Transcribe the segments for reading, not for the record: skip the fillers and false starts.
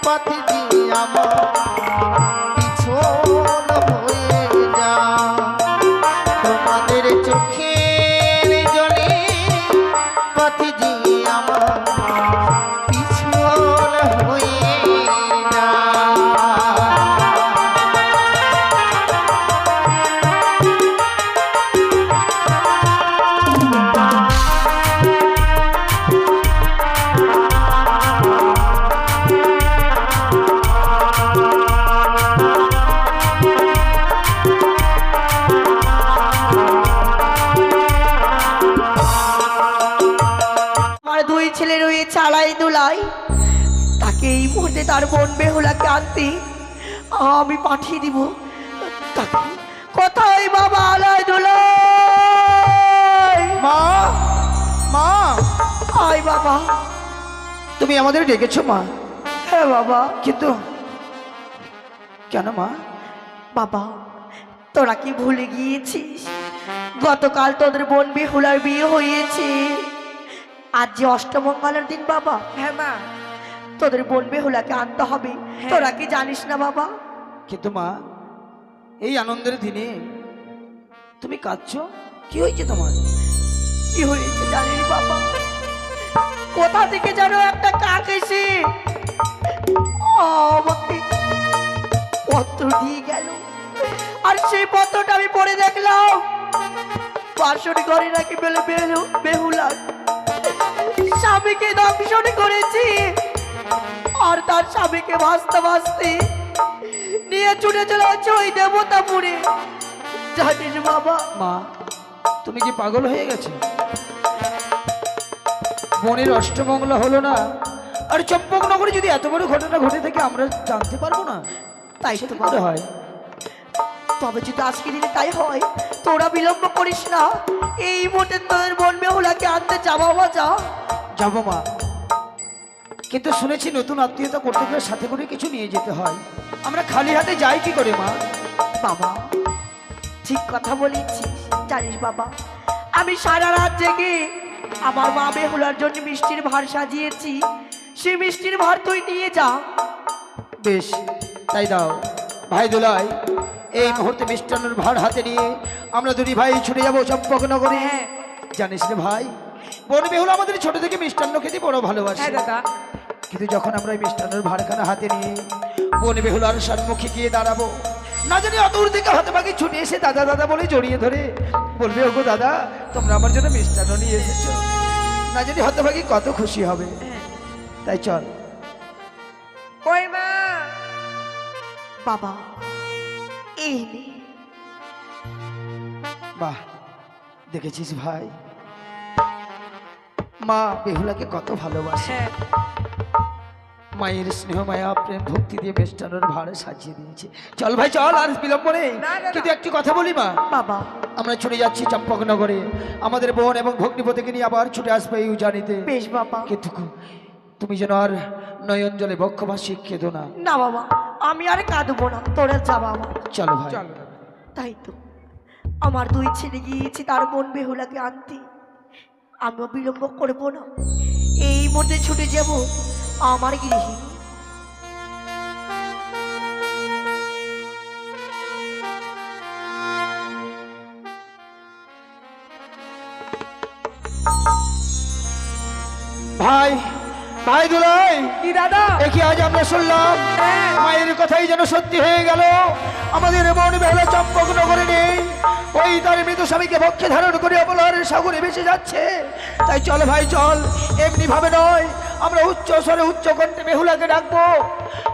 পাখিজি আমার পিছন হয়ে যা তোমাদের চোখের জলে পাখিজি আমার পিছন হয়ে যা ছেলে রয়ে চালাই দোলাই তাকে এই মুহূর্তে তার বোন বেহুলাকে আনতে আমি পাঠিয়ে দিব। তাকে কোথায় বাবা আলাই দোলাই? মা মা আয় বাবা। তুমি আমাদের ডেকেছো মা? হ্যাঁ বাবা। কিন্তু কেন মা? বাবা তোরা কি ভুলে গিয়েছিস গতকাল তোদের বোন বেহুলার বিয়ে হয়েছে, আজ যে অষ্টমঙ্গলের দিন বাবা। হ্যাঁ মা, তোদের বোন বেহুলাকে আনতে হবে, তোরা কি জানিস না বাবা? কিন্তু মা এই আনন্দের দিনে তুমি কাঁদছো, কি হয়েছে তোমার? কি হয়েছে জানিস বাবা? কোথা থেকে যেন একটা কাক এসে আমাকে পত্র দিয়ে গেল, আর সেই পত্রটা আমি পড়ে দেখলাম বাসর ঘরে নাকি বেহুলা স্বামীকে দংশন করেছি, আর তার স্বামীকে ভাসতে ভাসতে নিয়ে ছুটে চলে যাচ্ছে ওই দেবতাপুরে। জানিস বাবা? মা তুমি কি পাগল হয়ে গেছে? বোনের অষ্টমঙ্গলা হলো না, আর চম্পকনগরে যদি এত বড় ঘটনা ঘটে থাকে আমরা জানতে পারবো না? তাই সেটা তো করে হয়। তবে যদি আজকে দিনে তাই হয় তোরা বিলম্ব করিস না, এই মোটে তোদের বোন বেহুলাকে আনতে যাবো বা যা। যাবো মা, কিন্তু শুনেছি নতুন আত্মীয়তা করতে গেলে সাথে করে কিছু নিয়ে যেতে হয়, আমরা খালি হাতে যাই কি করে মা? বাবা ঠিক কথা বলেছিস। জানিস বাবা, আমি সারা রাত জেগে আমার মা বেহুলার জন্য মিষ্টির ভার সাজিয়েছি, সেই মিষ্টির ভার তুই নিয়ে যা। বেশ তাই দাও ভাই দুলাই, এই মুহূর্তে মিষ্টান্নর ভার হাতে নিয়ে আমরা দুই ভাই ছুটে যাবো চম্পকনগরে। হ্যাঁ জানিস রে ভাই, বোন বেহুলা আমাদের ছোট থেকে মিষ্টান্ন খেতে বড় ভালোবাসে। হ্যাঁ দাদা, কিন্তু যখন আমরা এই মিষ্টান্নর ভারখানা হাতে নিয়ে বোন বেহুলার সম্মুখে গিয়ে দাঁড়াবো, না জানি অদূর থেকে হতভাগী ছুটে এসে দাদা দাদা বলে জড়িয়ে ধরে বলবে, ওগো দাদা তোমরা আমার জন্য মিষ্টান্ন নিয়ে এসেছো, না জানি হতভাগী কত খুশি হবে। তাই চল। কই মা? বাবা এই নে। বাহ, দেখেছিস ভাই, মা বেহুলাকে কত ভালোবাসে। হ্যাঁ মায়ের স্নেহ মায়া প্রেম ভক্তি দিয়ে মিষ্টান্নর ভাড়ে সাজিয়ে দিয়েছে। চল ভাই চল, আর বিলম্ব নেই। না, না, না। কিন্তু একটি কথা বলি মা, বাবা আমরা ছুটে যাচ্ছি চম্পকনগরে, আমাদের বোন এবং ভগ্নিপতিকে নিয়ে আবার ছুটে আসবে এই উজানিতে। বেশ বাবা। কিন্তু তুমি যেন আর নয়ন জলে বক্ষবাসী কেঁদো না। না বাবা, আমি আর কাঁদবো না, তোরা যা বাবা। চলো ভাই। চলো। তাই তো আমার দুই ছেলে গিয়েছি তার বোন বেহুলাকে আনতে, আমিও বিলম্ব করবো না, এই মুহূর্তে ছুটে যাব আমার গৃহে। ভাই ভাই দুলাই, কি দাদা? দেখি আজ আমরা শুনলাম হ্যাঁ। মায়ের কথাই যেন সত্যি হয়ে গেল, আমাদের বোন বেহুলা চম্পকনগরে নেই, ওই তার মৃত স্বামীকে পক্ষে ধারণ করে অবলার সাগরে ভেসে যাচ্ছে। তাই চল ভাই চল, এমনি ভাবে নয়, আমরা উচ্চ স্বরে উচ্চ কণ্ঠে বেহুলাকে ডাকবো।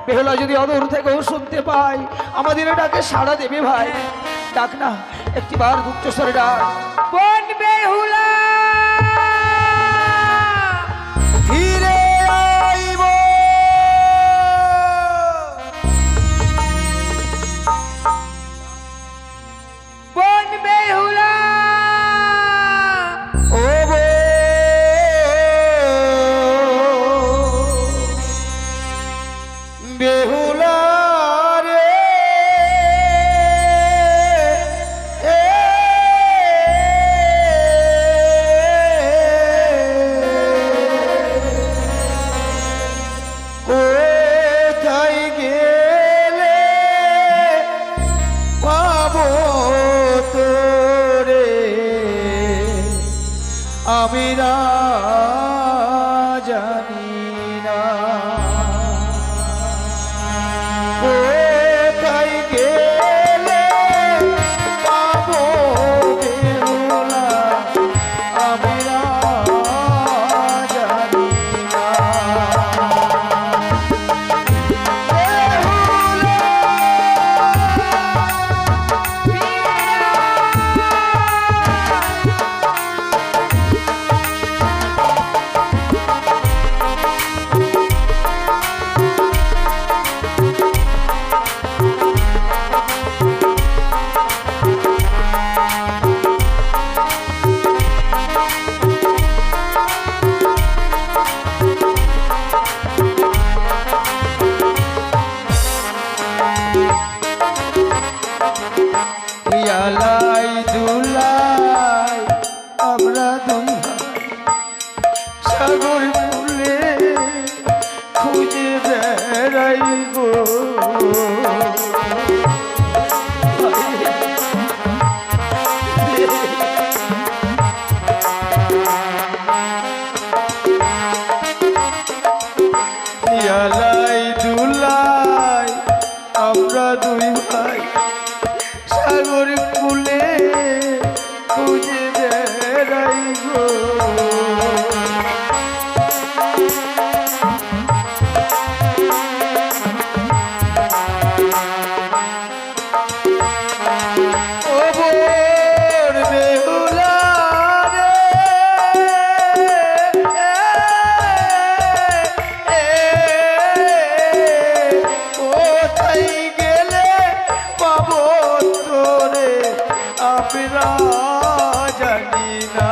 বেহুলা যদি অদূর থেকেও শুনতে পাই আমাদের ডাকে সাড়া দেবে ভাই। ডাক না, একটিবার উচ্চ স্বরে ডাক। বোন বেহুলা ফিরে আইব। বোন বেহুলা ও বেহুলা রে, কোথায় আমি না জানি না কোথায় গেলে পাবো বেহুলা আমি না জানি না ইয়ালাই দুলাই আমরা দুই সাগর ফুলে খুঁজে বেড়াইব ইয়ালাই দুলাই আমরা দুই ভাই সাগর কুলে খুঁজে বেড়াইব ও বোর বেহুলা রে কোথায় গেলে পাবো তোরে আমরা জানি না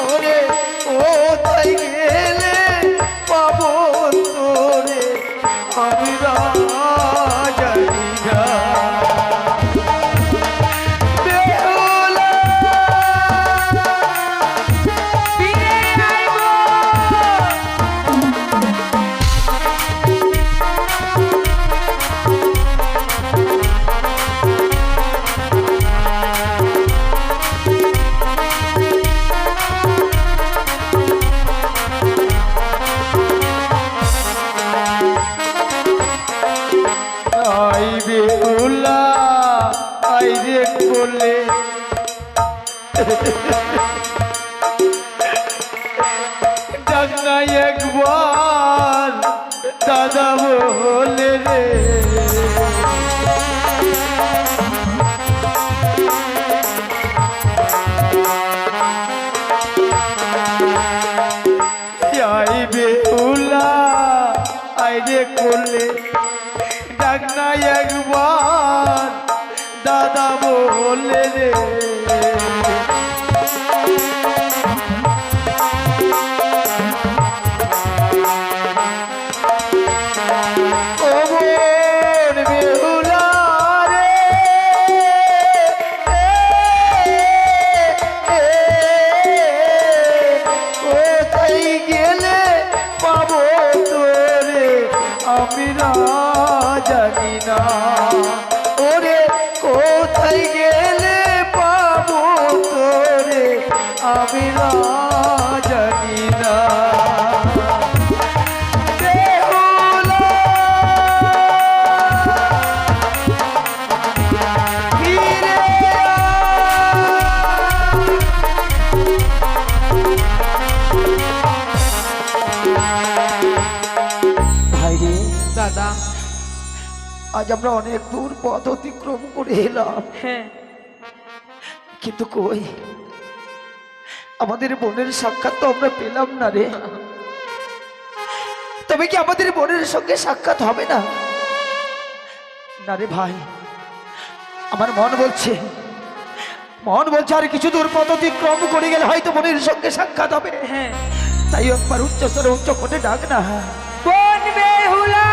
ওরে কোথায় গেলে পাবো তোরে আমরা জানি না বেহুলা ফিরে আইবো আই বেহুলা আই রে কোলে ডাক নাই একবার দাদা বলে রে আই বেহুলা আই রে কোলে ডাক নাই একবার দাদা বলে রে ও বোন বেহুলা রে কোথায় গেলে পাবো তোরে আমি না জানি না ওরে কোথায় গেলে পাবো তোরে আমি না জানি না বেহুলা ফিরে ভাই রে দাদা আজ আমরা অনেক দূর পথ অতিক্রম করে এলাম হ্যাঁ কিন্তু কই আমাদের বোনের সাক্ষাৎ তো আমরা পেলাম না রে তবে কি আমাদের বোনের সঙ্গে সাক্ষাৎ হবে না না রে ভাই আমার মন বলছে আর কিছু দূর পথ অতিক্রম করে গেলে হয়তো বোনের সঙ্গে সাক্ষাৎ হবে হ্যাঁ তাই একবার উচ্চস্বরে উচ্চ করে ডাক না বোন বেহুলা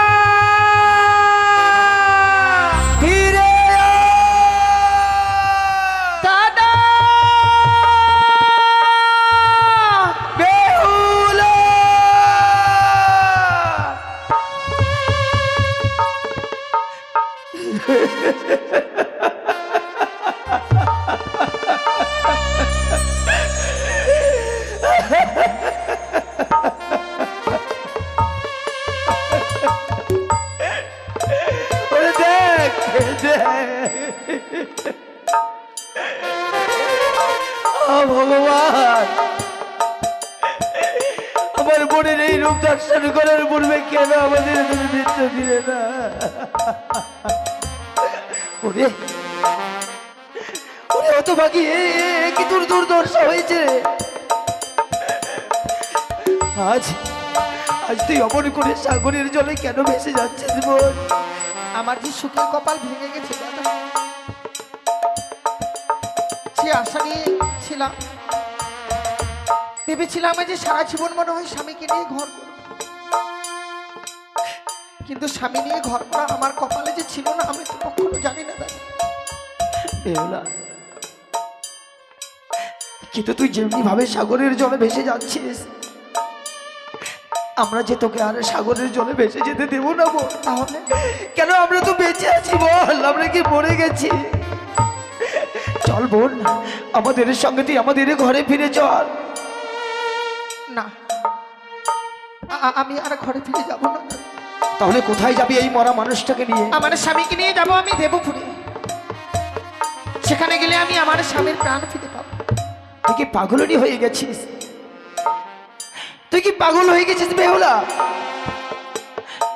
ফিরে দাদা বেহুলা দে। ভগবান, আমার বোনের এই রূপ দর্শন করার পূর্বে কেন আমাদের মৃত্যু দিলে না? ওরে ওরে অত বাকি কি দূর দুর্দশা হয়েছে। আজ আজ তুই অমন করে সাগরের জলে কেন ভেসে যাচ্ছিস বোন? আমার যে সুখের কপাল ভেঙে গেছে দাদা, সে আশা নিয়ে ছিলাম, ভেবেছিলাম যে সারা জীবন মনে হয় স্বামীকে নিয়ে ঘর করব। কিন্তু স্বামী নিয়ে ঘর করা আমার কপালে যে ছিল না আমি তো কখনো জানি না দাদা। বেহুলা, কিন্তু তুই যেমনি ভাবে সাগরের জলে ভেসে যাচ্ছিস, আমরা যে তোকে আর সাগরের জলে ভেসে যেতে দেবো না বোন। তাহলে কেন আমরা তো বেঁচে আছি বল, আমরা কি মরে গেছি? চল বোন, আমাদের সঙ্গে তুই আমাদের ঘরে ফিরে চল। না, আমি আর ঘরে ফিরে যাব না। তাহলে কোথায় যাবি এই মরা মানুষটাকে নিয়ে? আমার স্বামীকে নিয়ে যাব আমি দেবপুরে। সেখানে গেলে আমি আমার স্বামীর প্রাণ ফিরে পাবো। তুই কি পাগলই হয়ে গেছিস? তুই কি পাগল হয়ে গেছিস বেহুলা?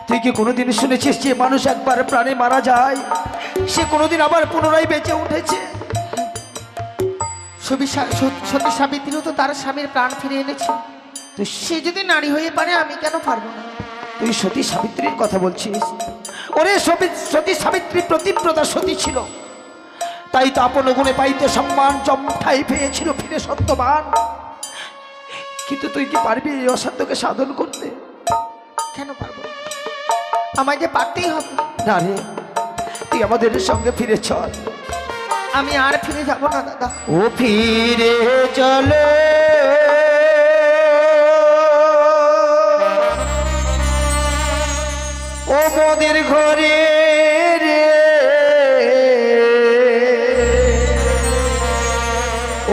তুই কি কোনোদিন শুনেছিস যে মানুষ একবার প্রাণে মারা যায় সে কোনোদিন আবার পুনরায় বেঁচে উঠেছে? সতী সাবিত্রীও তো তার স্বামীর প্রাণ ফিরে এনেছে। তো সে যদি নারী হয়ে পারে আমি কেন পারবো না? তুই সতী সাবিত্রীর কথা বলছিস? ওরে সতী সাবিত্রী প্রতিব্রতা সতী ছিল, তাই তো আপন গুণে পাইতে সম্মান জমঠাই পেয়েছিল ফিরে সত্যবান। কিন্তু তুই কি পারবি এই অসাধ্যকে সাধন করতে? কেন পারবো? আমায় যে পারতেই হবে। না রে, তুই আমাদের সঙ্গে ফিরে চল। আমি আর ফিরে যাব না দাদা। ও ফিরে চলো ও মোদের ঘরে রে,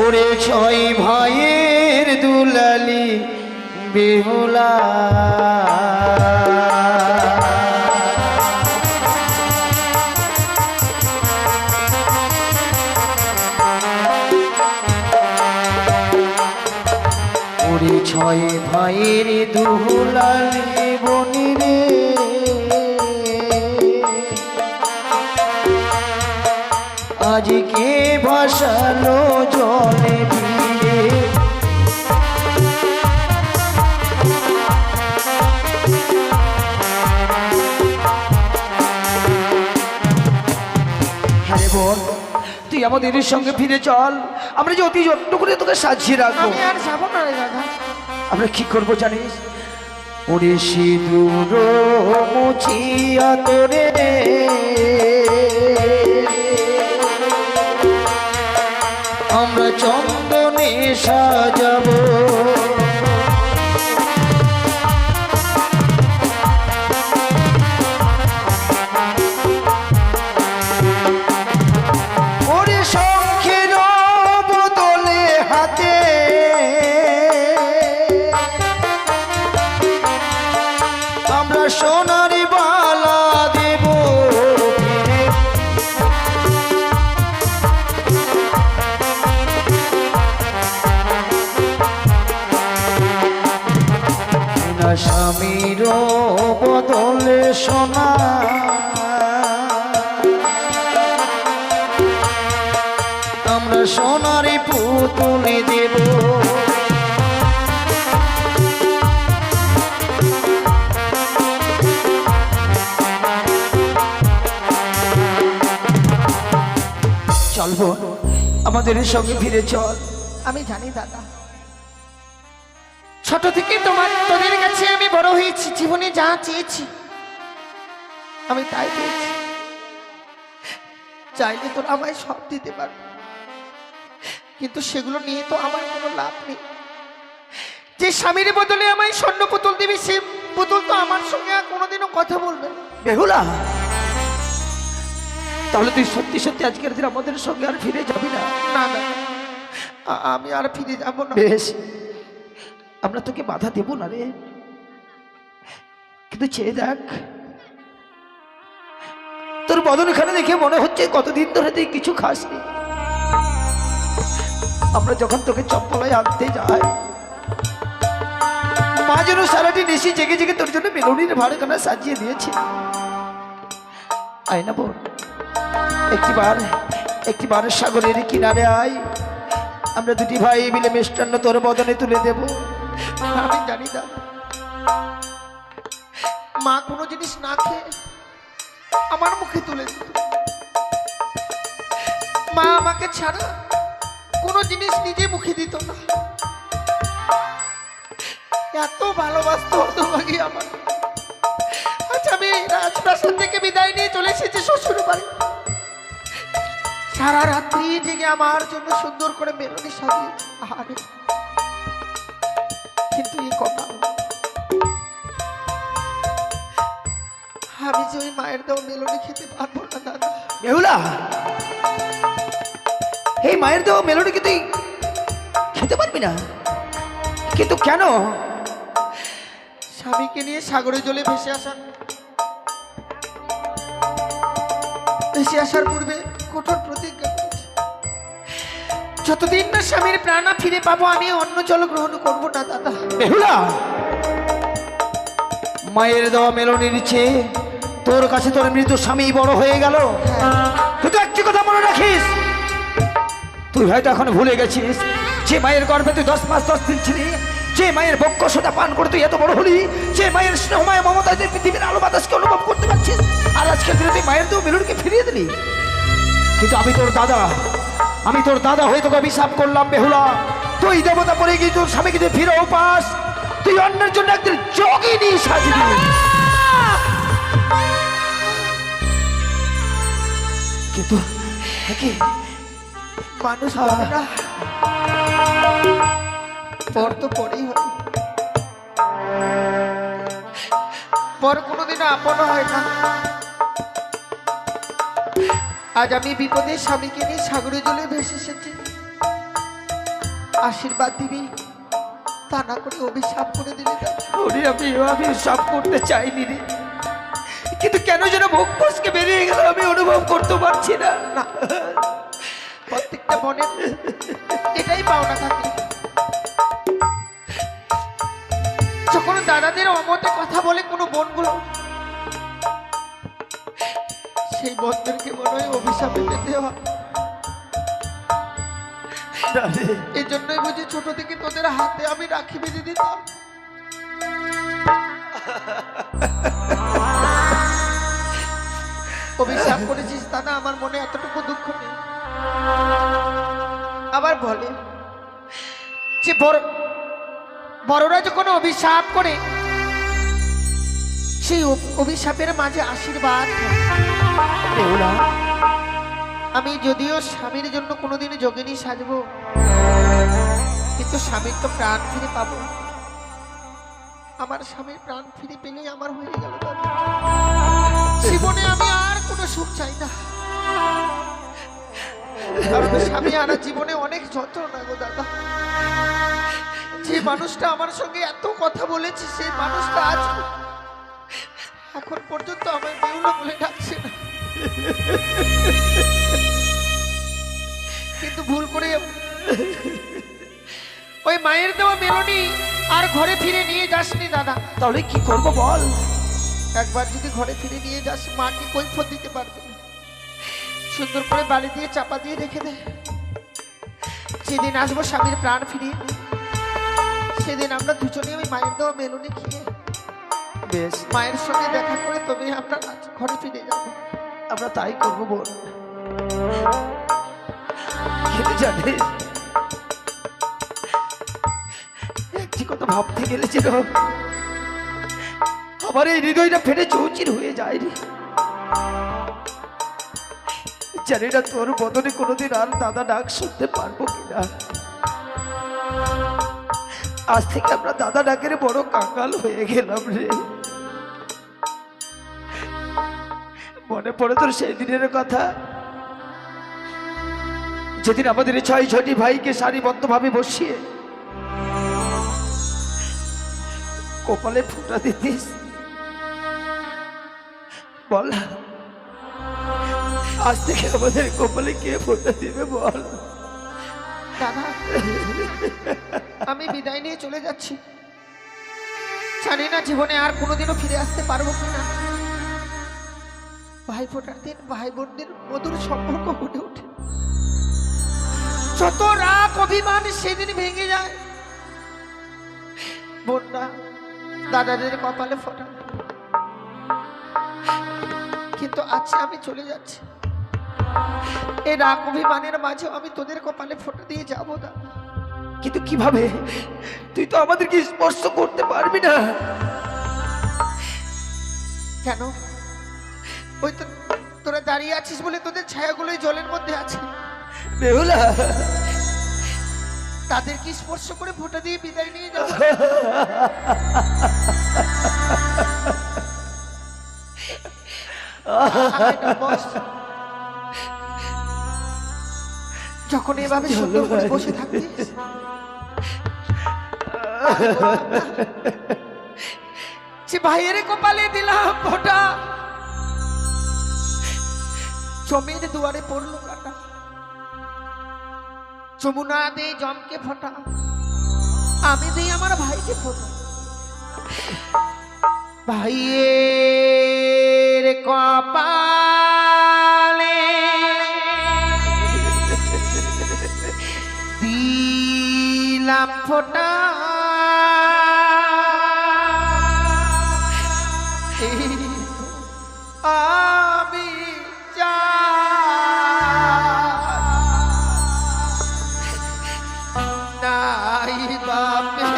ওরে ছয় ভাইয়ের দুলালি বেহুলা। ওরে ছয় ভাইয়ের দুলালি বনি রে, আজকে ভাসালো জলে ভিড়ে। হ্যাঁ বোন, তুই আমাদের সঙ্গে ফিরে চল। আমরা যে অতি যত্ন করে তোকে সাজিয়ে রাখবো। আমি আর যাব না রে দাদা। আমরা কি করবো জানিস? ওরে সিঁদুর মুছিয়া তোরে আমরা চন্দনে সাজাবো। ওরে শঙ্খের বদলে হাতে আমরা সোনার বালা দেব। স্বামীর বদলে সোনা আমরা সোনার পুতুলে দেব। চলবো, আমাদের সঙ্গে ফিরে চল। আমি জানি দাদা, ছোট থেকে তোদের কাছে আমি বড় হয়েছি, জীবনে যা চেয়েছি আমি তাই পেয়েছি। চাইলে তোরা আমায় সব দিতে পারবে, কিন্তু সেগুলো নিয়ে তো আমার কোনো লাভ নেই। যে স্বামীর বদলে আমায় স্বর্ণ পুতুল দিবি, সে পুতুল তো আমার সঙ্গে আর কোনোদিনও কথা বলবে না। বেহুলা, তাহলে তুই সত্যি সত্যি আজকের দিন আমাদের সঙ্গে আর ফিরে যাবি না? না না, আমি আর ফিরে যাব না। বেশ, আমরা তোকে বাধা দেব না রে, কিন্তু চেয়ে দেখ তোর বদনখানে দেখে মনে হচ্ছে কতদিন ধরে তুই কিছু খাসনি। আমরা যখন তোকে চপ্পলায় আনতে যাই, মা যেন সারাটি নিশি জেগে জেগে তোর জন্য মেলুনির ভাড়খানা সাজিয়ে দিয়েছে। আয় না বোন, একটিবার সাগরের কিনারে আয়, আমরা দুটি ভাই মিলে মিষ্টান্ন তোর বদনে তুলে দেব। আমি জানি না মা কোনো জিনিস না খেয়ে আমার মুখে তুলে দিত। মা আমাকে ছাড়া কোনো জিনিস নিজে মুখে দিত না। এত ভালোবাসতো হতভাগী আমার। আচ্ছা, আমি রাজপ্রাসাদ থেকে বিদায় নিয়ে চলে এসেছি শ্বশুর বাড়ি। সারা রাত্রি জেগে আমার জন্য সুন্দর করে মেলনি সাজিয়েছে। আরে কিন্তু এই কথা, আমি যে ওই মায়ের দেওয়া মেলনি খেতে পারবো না দাদা। বেহুলা, এই মায়ের দেওয়া মেলোডিকে তুই খেতে পারবি না? কিন্তু কেন? স্বামীকে নিয়ে সাগরের জলে ভেসে আসার পূর্বে কঠোর প্রতিজ্ঞা করেছি, যতদিন না স্বামীর প্রাণা ফিরে পাবো আমি অন্য জল গ্রহণ করবো না দাদা। বেহুলা, মায়ের দেওয়া মেলনির চেয়ে তোর কাছে তোর মৃত স্বামী বড় হয়ে গেল। তুই তো একটি কথা মনে রাখিস, তুই হয়তো এখন ভুলে গেছিস যে মায়ের গর্ভে তুই 10 মাস 10 দিন ছিলি, যে মায়ের বক্ষ সোটা পান করে তুই এত বড় হলি, যে মায়ের স্নেহময় মমতায় তুই পৃথিবীর আলো বাতাসকে অনুভব করতে পারছিস, আর আজকের দিনে তুই মায়ের দেওয়া মেলনিকে ফিরিয়ে দিলি। কিন্তু আমি তোর দাদা হয়ে তোকে অভিশাপ করলাম। বেহুলা, তুই দেবতা পরে গিয়ে তোর স্বামীকে তুই ফিরেও পাস, তুই অন্যের জন্য একদিন যোগিনী সাজবি। কিন্তু মানুষ হবে না, পর তো পরেই হবে। পর কোনোদিনও আপন হয় না। আজ আমি বিপদে স্বামীকে নিয়ে সাগরে জলে ভেসে এসেছি। আশীর্বাদ দিবি, তা না করে অভিশাপ করে দিলে আমি সব করতে চাইনি রে, কিন্তু কেন যেন মুখ ফসকে বেরিয়ে গেল আমি অনুভব করতে পারছি না। না, প্রত্যেকটা মনের এটাই পাওনা থাকে। যখন দাদাদের অমতে কথা বলে কোনো বোনগুলো, সেই বোনদেরকে মনে হয় অভিশাপে পেতে হয়। এই জন্যই বুঝি ছোট থেকে তোদের হাতে আমি রাখি বেঁধে দিতাম। অভিশাপ করেছিস দাদা, আমার মনে এতটুকু দুঃখ নেই। আবার বলে যে বড়রা যখন অভিশাপ করে, সেই অভিশাপের মাঝে আশীর্বাদ। আমি যদিও স্বামীর জন্য কোনোদিনই যোগিনী সাজবো, কিন্তু স্বামীর তো প্রাণ ফিরে পাবো। আমার স্বামীর প্রাণ ফিরে পেলেই আমার হয়ে গেল দাদা। জীবনে আমি আর কোনো সুখ চাই না, কারণ স্বামী আর জীবনে অনেক যন্ত্রণা গো দাদা। যে মানুষটা আমার সঙ্গে এত কথা বলেছে, সেই মানুষটা আজ এখন পর্যন্ত আমার বেহুলা বলে ডাকছে না। কিন্তু ভুল করে ওই মায়ের দেওয়া মেলনি আর ঘরে ফিরে নিয়ে যাসনি দাদা। তাহলে কি করব বল? একবার যদি ঘরে ফিরে নিয়ে যাস, মাকে কৈফিয়ত দিতে পারবে না। সুন্দর করে বালি দিয়ে চাপা দিয়ে রেখে দে। যেদিন আসবো স্বামীর প্রাণ ফিরিয়ে, সেদিন আমরা দুজনে ওই মায়ের দেওয়া মেলনি খেয়ে বেশ, মায়ের সঙ্গে দেখা করে তবে আমরা ঘরে ফিরে যাবো। আমরা তাই করবো বোন। কিন্তু জানিস, একটি কথা ভাবতে গেলে যেন আমার এই হৃদয়টা ফেটে চৌচির হয়ে যায় রে। জানি না তোর বদনে কোনোদিন আর দাদা ডাক শুনতে পারবো কিনা। আজ থেকে আমরা দাদা ডাকের বড় কাঙ্গাল হয়ে গেলাম রে। মনে পড়ে তোর সেই দিনের কথা, যেদিন আমাদের 6 ভাইকে সারিবদ্ধভাবে বসিয়ে কপালে ফুটা দিতিস। বল আজ থেকে আমাদের কপালে কে ফোঁটা দিবে বল? দাদা, আমি বিদায় নিয়ে চলে যাচ্ছি। জানি না জীবনে আর কোনোদিনও ফিরে আসতে পারবো কিনা। ভাই ফোটার দিন ভাই বোনদের মধুর সম্পর্ক গড়ে ওঠে, যত রাগ অভিমান সেদিন ভেঙে যায়। বোনরা দাদাদের কপালে ফোটা, কিন্তু আজকে আমি চলে যাচ্ছি। এই রাগ অভিমানের মাঝেও আমি তোদের কপালে ফোটা দিয়ে যাবো না। কিন্তু কিভাবে? তুই তো আমাদেরকে স্পর্শ করতে পারবি না। কেন? ওই তো তোরা দাঁড়িয়ে আছিস বলে তোদের ছায়াগুলোই জলের মধ্যে আছে। বেহুলা, তাদেরকে স্পর্শ করে ফোঁটা দিয়ে বিদায় নিয়ে যাবো। বস, যখন এভাবে সুন্দর করে বসে থাকতিস, যে ভাইয়ের কপালে দিলাম ফোঁটা, জমির দুয়ারে পড়লো কাটা। যমুনা দে জমকে ফোঁটা, আমি দিই আমার ভাইকে ফোঁটা। ভাইয়ের কপালে দিলাম ফোঁটা, আমি নাই বাপের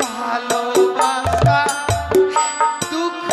ভালোবাসা দুঃখ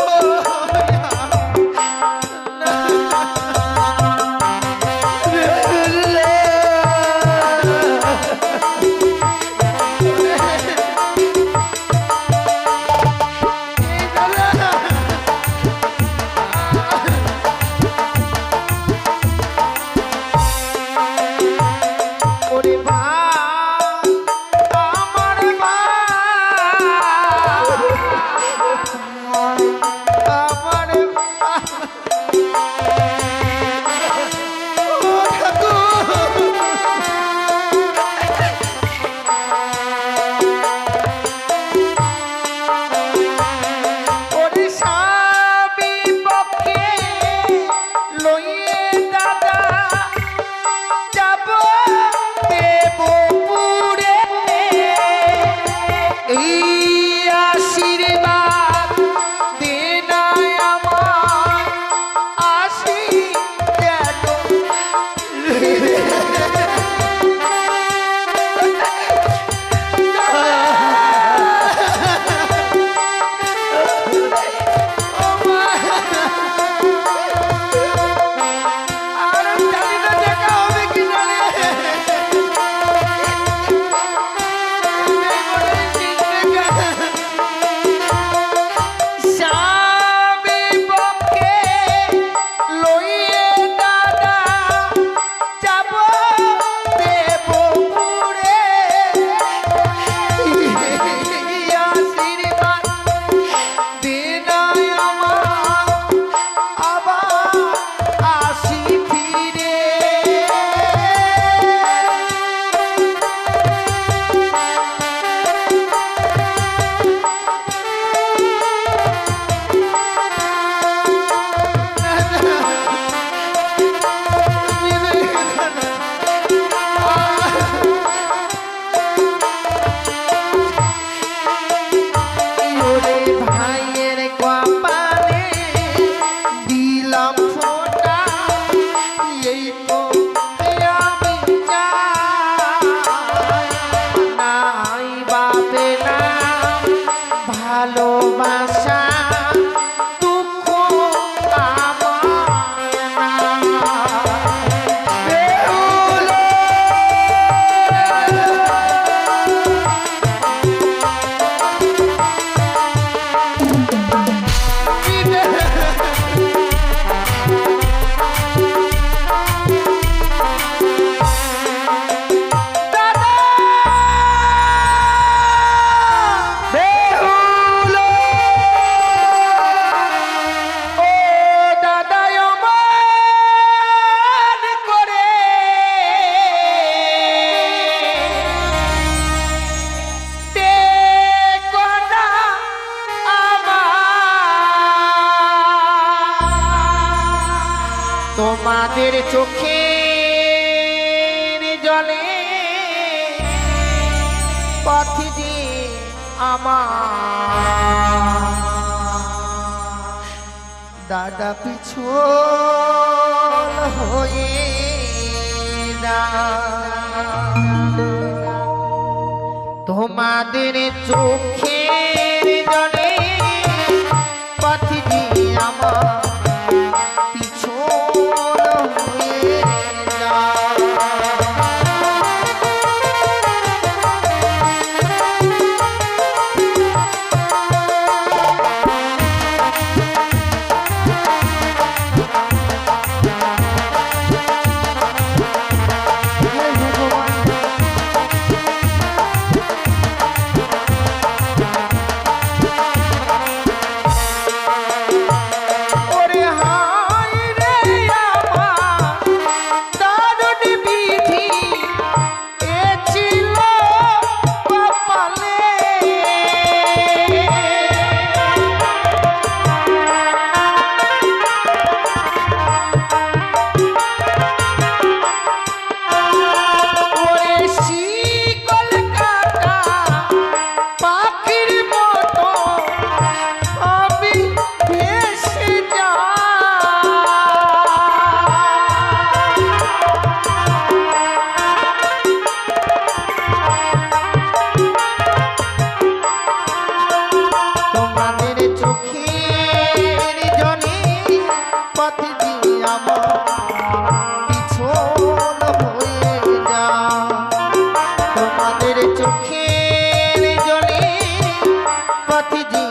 তোমাদের চোখের জলে পথ যে আমার দাদা পিছল হয়ে তোমাদের চোখের জলে পথ যে আমার পিছল হয়ে চোখের জলে পথ যে